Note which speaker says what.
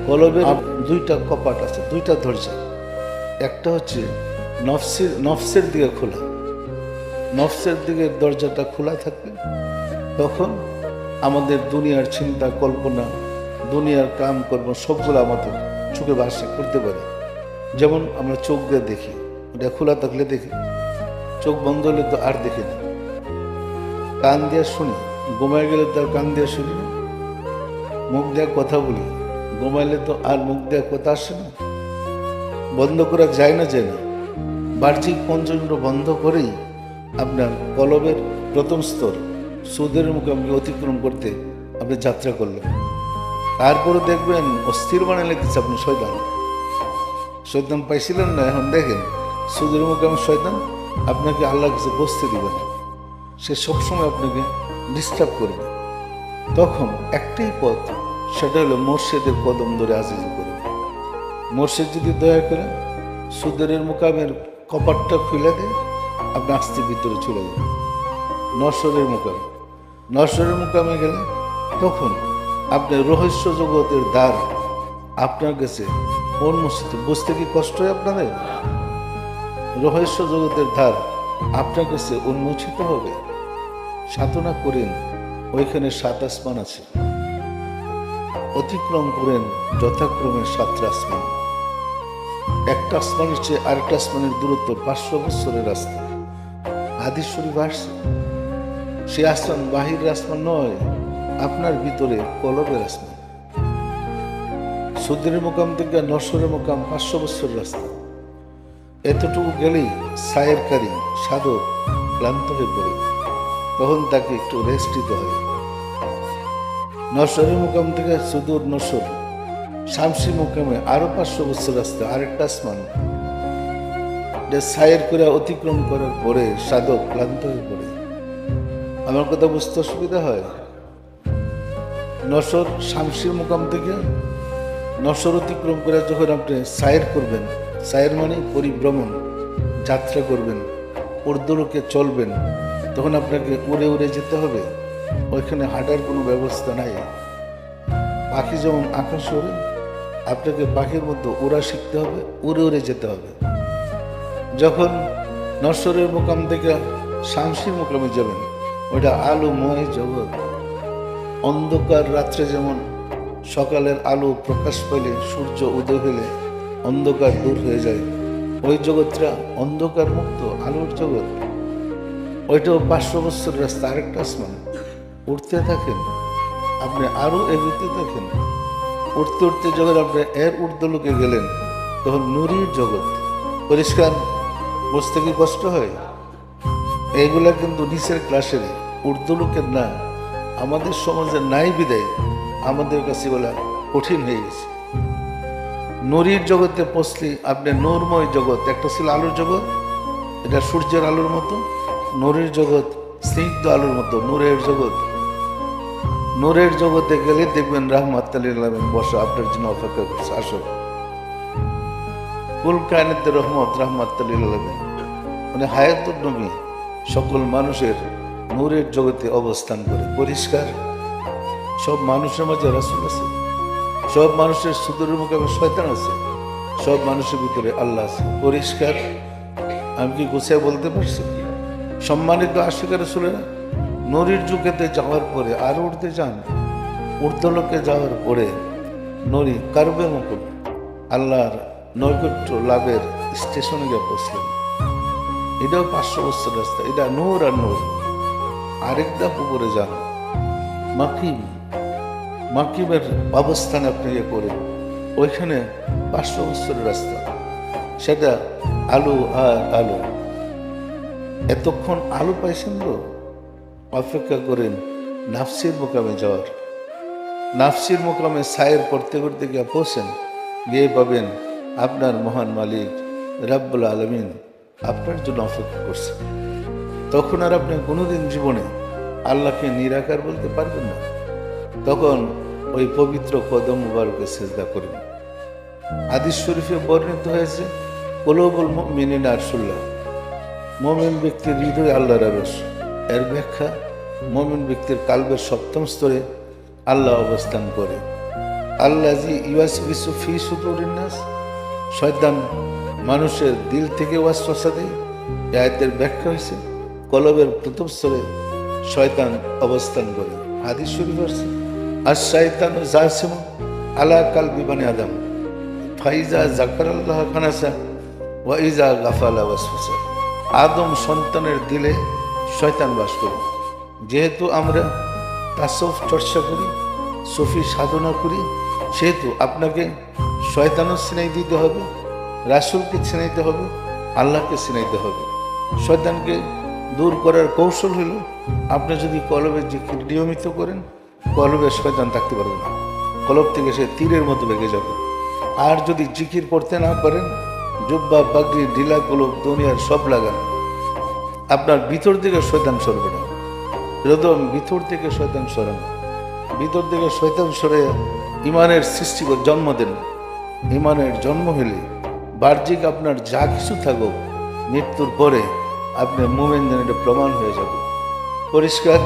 Speaker 1: কলবের দুইটা কপাট আছে, দুইটা দরজা। একটা হচ্ছে নফসের দিকে খোলা, নফসের দিকে দরজাটা খোলা থাকবে, তখন আমাদের দুনিয়ার চিন্তা কল্পনা, দুনিয়ার কাম কর্ম সবগুলো আমাদের চোখে ভাসে করতে পারি। যেমন আমরা চোখ দিয়ে দেখি, ওটা খোলা থাকলে দেখি, চোখ বন্ধ হলে তো আর দেখি না। কান দিয়ে শুনি, ঘুমায় গেলে তো আর কান দিয়ে শুনি না। মুখ দিয়ে কথা বলি, ঘুমাইলে তো আর মুখ দিয়ে কথা আসে না, বন্ধ করা যায় না। বাহ্যিক পঞ্চেন্দ্র বন্ধ করেই আপনার কলবের প্রথম স্তর সুদের মুখোমুখি অতিক্রম করতে আপনি যাত্রা করলেন। তারপরে দেখবেন অস্থির বানালে কিছু আপনি শয়তান পাইছিলেন না, এখন দেখেন সুদের মুখোমুখি শয়তান আপনাকে আল্লাহ কিছু বসতে দিবে না, সে সবসময় আপনাকে ডিস্টার্ব করবে। তখন একটাই পথ, সেটা হলো মোর্শেদের কদম ধরে আজিজ করে। মোর্শেদ যদি দয়া করে সুদের মুকামের কপাটটা খুলে দেয়, আপনি আস্তে ভিতরে চলে যাবেন নশ্বরের মুকামে গেলে তখন আপনার রহস্য জগতের দ্বার আপনার কাছে উন্মোচিত। বুঝতে কি কষ্ট হয় আপনাদের? রহস্য জগতের দ্বার আপনার কাছে উন্মোচিত হবে। সাধনা করেন, ওইখানে 7 আসমান আছে, অতিক্রম করেন যথাক্রমে 7টা আসমান। একটা আসমানের চেয়ে আরেকটা আসমানের দূরত্ব 500 বছরের রাস্তা। হাদিস শরীফ আসছে, সে আসমান বাহিরের আসমান নয়, আপনার ভিতরে কলবের আসমান। সুদের মুকাম থেকে নশ্বরের মুকাম 500 বছরের রাস্তা। এতটুকু গেলেই সায়েরকারী সাধক ক্লান্ত হয়ে পড়ে, তখন তাকে একটু রেস্ট দিতে হয়। নশ্বরের মুকাম থেকে সুদূর নশ্বর শামসি মুকামে আরো 500 বছর রাস্তা, আরেকটা আসমান। সায়ের করে অতিক্রম করার পরে সাধক ক্লান্ত হয়ে পড়ে। আমার কথা বুঝতে অসুবিধা হয়? নশ্বর শামসির মুকাম থেকে নশ্বর অতিক্রম করে যখন আপনি সায়ের করবেন, সায়ের মানে পরিভ্রমণ, যাত্রা করবেন, ঊর্ধ্বলোকে চলবেন, তখন আপনাকে উড়ে উড়ে যেতে হবে। ওইখানে হাঁটার কোনো ব্যবস্থা নাই। পাখি যেমন আকাশ ওড়ে, আপনাকে পাখির মতো উড়া শিখতে হবে, উড়ে উড়ে যেতে হবে। যখন নশ্বরের মুকাম থেকে শামসির মুকামে যাবেন, ওইটা আলোময় জগৎ। অন্ধকার রাত্রে যেমন সকালের আলো প্রকাশ পেলে, সূর্য উদয় হলে অন্ধকার দূর হয়ে যায়, ওই জগৎটা অন্ধকার মুক্ত আলোর জগৎ। ওইটাও 500 বছর রাস্তা, আরেকটা আসমান। উঠতে থাকেন, আপনি আরো এগোতে থাকেন। উঠতে উঠতে যখন আপনি এর ঊর্ধ্বলোকে গেলেন, তখন নুরির জগৎ। পরিষ্কার বুঝতে কি কষ্ট হয়? এইগুলা কিন্তু নিচের ক্লাসের, ঊর্ধ্বলোকের না। আমাদের সমাজে নাই বিদায় আমাদের কাছে বলা কঠিন হয়ে গেছে। নুরির জগতে পৌঁছলে আপনি নূরময় জগৎ। একটা ছিল আলোর জগৎ, এটা সূর্যের আলোর মতো। নূরের জগৎ স্নিগ্ধ আলোর মতো, নূরের জগৎ। নূরের জগতে গেলে দেখবেন রাহমাতুল আলামিন বসা আপনার জন্য অপেক্ষা করছে। আসো, কুল কায়নাতের রহমত রাহমাতুল আলামিন মানে হায়াতুন নবী সকল মানুষের নূরের জগতে অবস্থান করে। পরিষ্কার সব মানুষের মাঝে রাসূল আছে, সব মানুষের সুদূরের মুকামে শয়তান আছে, সব মানুষের ভিতরে আল্লাহ আছে। পরিষ্কার আমি কি গুছিয়ে বলতে পারছি? সম্মানিত আশিক রাসূলেরা নূরের যুগেতে যাওয়ার পরে আর উঠতে যান, ঊর্ধ্বলোকে যাওয়ার পরে নূরি কারবে মুকুম আল্লাহর নৈকট্য লাভের স্টেশনে গিয়ে পৌঁছলেন। এটাও 500 বছর রাস্তা। এটা নূর আর নূর। আরেক ধাপ উপরে যান, মাকিমের অবস্থানে আপনি ইয়ে করেন, ওইখানে 500 বছরের রাস্তা। সেটা আলো আর আলো। এতক্ষণ আলো পাইছেন তো, অপেক্ষা করেন নাফসির মোকামে যাওয়ার। নাফসির মোকামে সায়ের করতে করতে গিয়ে পৌঁছেন, গিয়ে পাবেন আপনার মহান মালিক রাব্বুল আলামিন আপনার জন্য অপেক্ষা করছেন। তখন আর আপনি কোনোদিন জীবনে আল্লাহকে নিরাকার বলতে পারবেন না। তখন ওই পবিত্র কদম মুবারকে সিজদা করবেন। হাদিস শরীফে বর্ণিত হয়েছে, কুলুবুল মুমিনিনা আরশুল্লাহ, মুমিন ব্যক্তির হৃদয় আল্লাহর আরশ। এর ব্যাখ্যা, মুমিন ব্যক্তির কালবের 7ম স্তরে আল্লাহ অবস্থান করে। আল্লাজি ইউয়াসবিসু ফি সুদুরিন নাস, শয়তান মানুষের দিল থেকে ওয়াসওয়াসা দেয়। এই আয়াতের ব্যাখ্যা হয়েছে কলবের প্রথম স্তরে শয়তান অবস্থান করে। হাদিস শরীফ আছে আর শয়তান জাসিম আলা কালবি বানি আদম ফাইজা যাকারাল্লাহ খানাসা ওয়া ইজা গাফালা ওয়াসওয়াসা। আদম সন্তানের দিলে শয়তান বাস করে। যেহেতু আমরা তাসফ চর্চা করি, সফি সাধনা করি, সেহেতু আপনাকে শয়তানও চিনাই দিতে হবে, রাসূলকে চিনাইতে হবে, আল্লাহকে চিনাইতে হবে। শয়তানকে দূর করার কৌশল হলো আপনি যদি কলবের জিকির নিয়মিত করেন, কলবে শয়তান থাকতে পারবে না, কলব থেকে সে তীরের মতো বেগে যাবে। আর যদি জিকির করতে না পারেন, জুব্বা পাগড়ি ঢিলা কলব দুনিয়ার সব লাগান, আপনার ভিতর থেকে শয়তান সরবে না। হৃদয় ভিতর থেকে শয়তান সরান, ভিতর থেকে শয়তান সরে ইমানের সৃষ্টি করে জন্ম দেন। ইমানের জন্ম হলে বাহ্যিক আপনার যা কিছু থাকুক, মৃত্যুর পরে আপনি মুমিন, এটা প্রমাণ হয়ে যাবে। পরিষ্কার।